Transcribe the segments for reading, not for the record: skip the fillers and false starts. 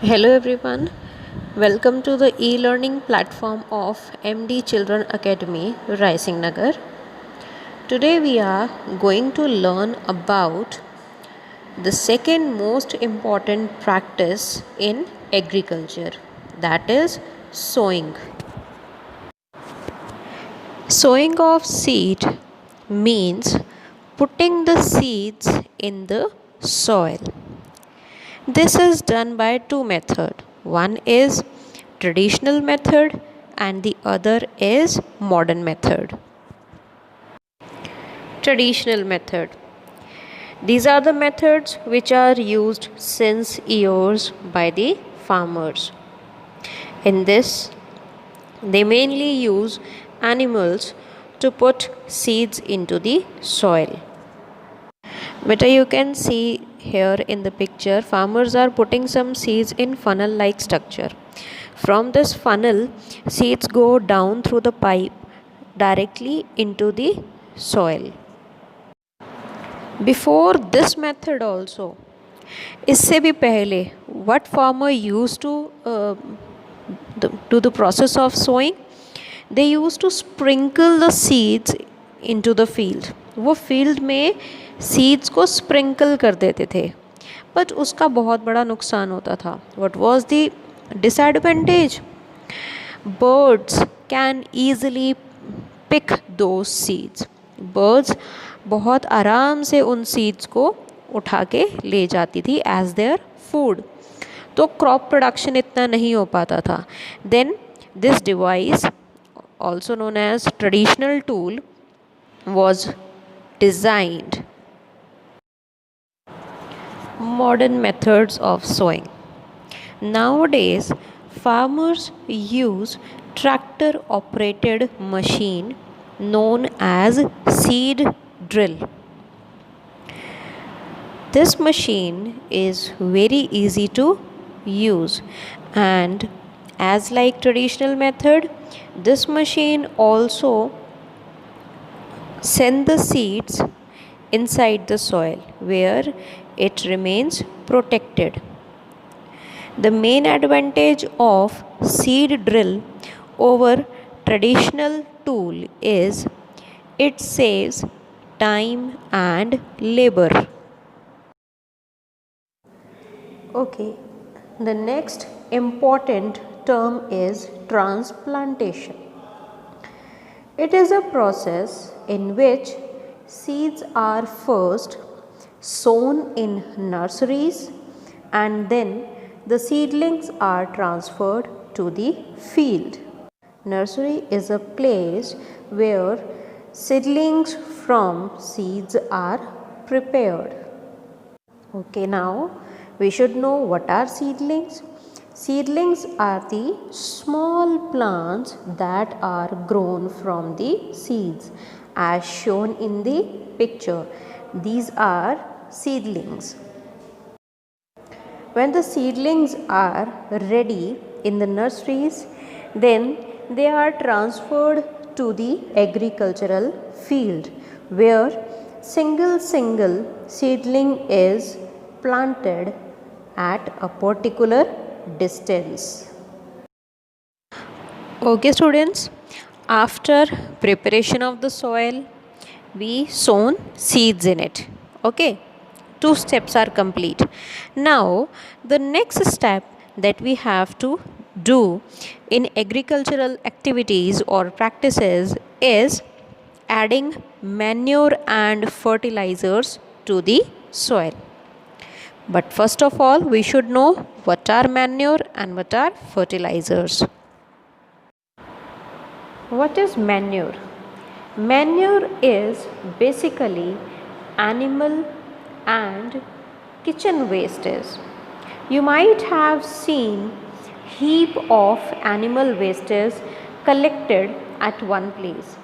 Hello everyone, welcome to the e-learning platform of MD Children Academy, Rising Nagar. Today we are going to learn about the second most important practice in agriculture, that is sowing. Sowing of seed means putting the seeds in the soil. This is done by two methods. One is traditional method and the other is modern method. Traditional method. These are the methods which are used since years by the farmers. In this, they mainly use animals to put seeds into the soil. But you can see here in the picture, farmers are putting some seeds in funnel like structure. From this funnel, seeds go down through the pipe directly into the soil. Before this method also, इससे भी पहले what farmer used to do the process of sowing, they used to sprinkle the seeds into the field. वो field में seeds को sprinkle कर देते थे, but उसका बहुत बड़ा नुकसान होता था. What was the disadvantage? Birds can easily pick those seeds. Birds बहुत आराम से उन सीड्स को उठा के ले जाती थी एज देयर फूड, तो क्रॉप प्रोडक्शन इतना नहीं हो पाता था. Then this device, also known as traditional tool, was designed. Modern methods of sowing. Nowadays, farmers use tractor operated machine known as seed drill. This machine is very easy to use, and as like traditional method, this machine also send the seeds inside the soil where it remains protected. The main advantage of seed drill over traditional tool is it saves time and labor. Okay, the next important term is transplantation. It is a process in which seeds are first sown in nurseries and then the seedlings are transferred to the field. Nursery is a place where seedlings from seeds are prepared. Okay, now we should know what are seedlings. Seedlings are the small plants that are grown from the seeds as shown in the picture. These are seedlings. When the seedlings are ready in the nurseries, then they are transferred to the agricultural field where single seedling is planted at a particular distance. Okay students, after preparation of the soil, we sown seeds in it. Okay, two steps are complete. Now the next step that we have to do in agricultural activities or practices is adding manure and fertilizers to the soil. But first of all, we should know what are manure and what are fertilizers. What is manure? Manure is basically animal and kitchen wastes. You might have seen heap of animal wastes collected at one place.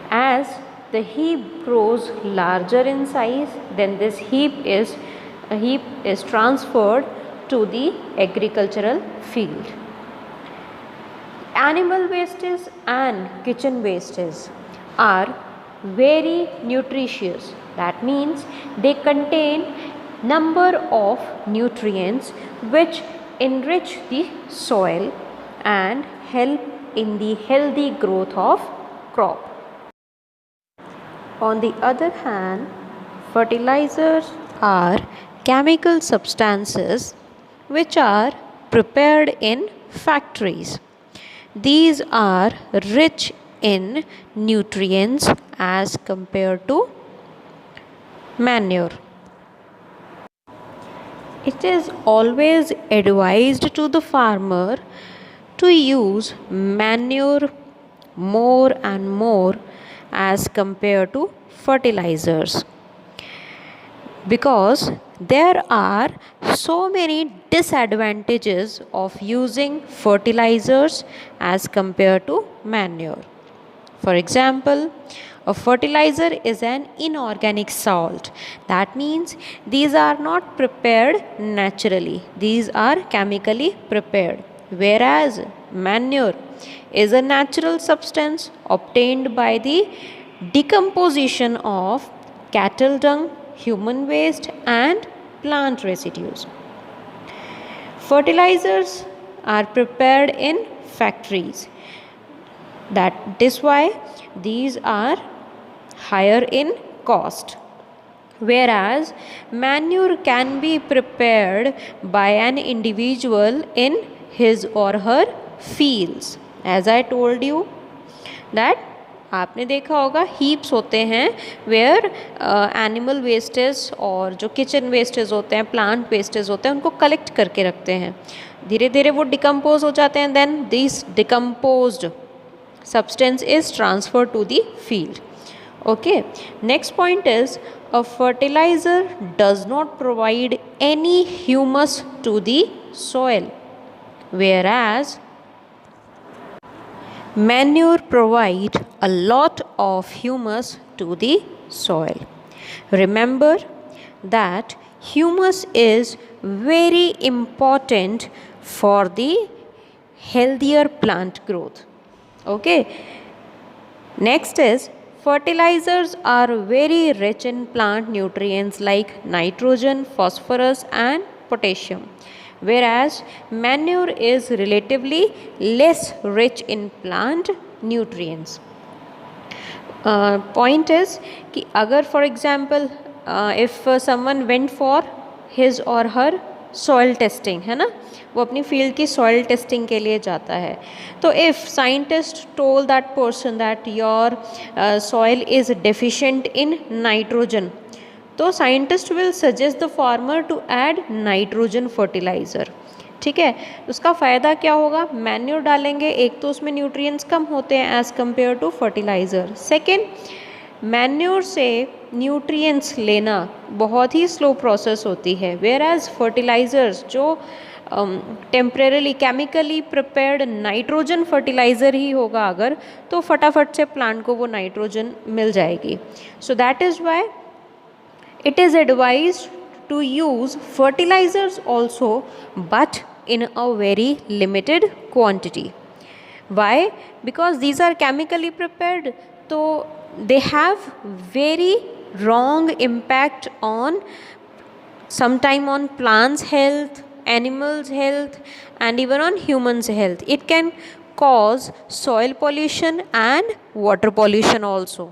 As the heap grows larger in size, then this heap is transferred to the agricultural field. Animal wastes and kitchen wastes are very nutritious. That means they contain number of nutrients which enrich the soil and help in the healthy growth of crop. On the other hand, fertilizers are chemical substances which are prepared in factories. These are rich in nutrients as compared to manure. It is always advised to the farmer to use manure more and more as compared to fertilizers, because there are so many disadvantages of using fertilizers as compared to manure. For example, a fertilizer is an inorganic salt. That means these are not prepared naturally, these are chemically prepared. Whereas manure is a natural substance obtained by the decomposition of cattle dung, human waste, and plant residues. Fertilizers are prepared in factories. That is why these are higher in cost. Whereas manure can be prepared by an individual in his or her fields. As I told you that आपने देखा होगा heaps होते हैं where animal wastage और जो kitchen wastage होते हैं, plant wastage होते हैं, उनको कलेक्ट करके रखते हैं. धीरे धीरे वो डिकम्पोज हो जाते हैं. Then this decomposed substance is transferred to the field. Okay, next point is a fertilizer does not provide any humus to the soil, whereas manure provide a lot of humus to the soil. Remember that humus is very important for the healthier plant growth. Okay, next is fertilizers are very rich in plant nutrients like nitrogen, phosphorus, and potassium, whereas manure is relatively less rich in plant nutrients. Point is कि अगर for example if someone went for his or her soil testing, है ना, वो अपनी field की soil testing के लिए जाता है, तो if scientist told that person that your soil is deficient in nitrogen, तो scientist will suggest the farmer to add nitrogen fertiliser. ठीक है, उसका फ़ायदा क्या होगा, मैन्योर डालेंगे, एक तो उसमें न्यूट्रिएंट्स कम होते हैं as compare to fertiliser. Second, manure से न्यूट्रिएंट्स लेना बहुत ही स्लो प्रोसेस होती है, वेयर एज फर्टिलाइज़र्स जो temporarily chemically prepared nitrogen fertiliser ही होगा अगर, तो फटाफट से प्लांट को वो नाइट्रोजन मिल जाएगी. So that is why it is advised to use fertilisers also but in a very limited quantity. Why? Because these are chemically prepared, so they have very wrong impact on sometime on plants health, animals health, and even on humans health. It can cause soil pollution and water pollution also.